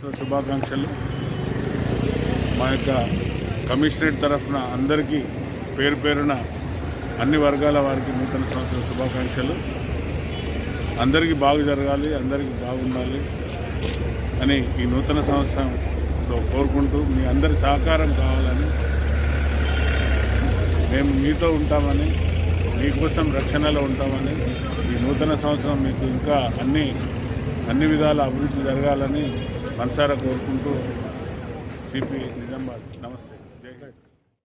సంవత్సర శుభాకాంక్షలు. మా యొక్క కమిషనరేట్ తరఫున అందరికీ పేరు పేరున అన్ని వర్గాల వారికి నూతన సంవత్సర శుభాకాంక్షలు. అందరికీ బాగు జరగాలి, అందరికీ బాగుండాలి అని ఈ నూతన సంవత్సరంలో కోరుకుంటూ మీ అందరి సహకారం కావాలని, మేము మీతో ఉంటామని, మీకోసం రక్షణలో ఉంటామని, ఈ నూతన సంవత్సరం మీకు ఇంకా అన్ని విధాల అభివృద్ధి జరగాలని మనసారా కోరుకుంటూ సిపి నిజామాబాద్. నమస్తే. జై హింద్.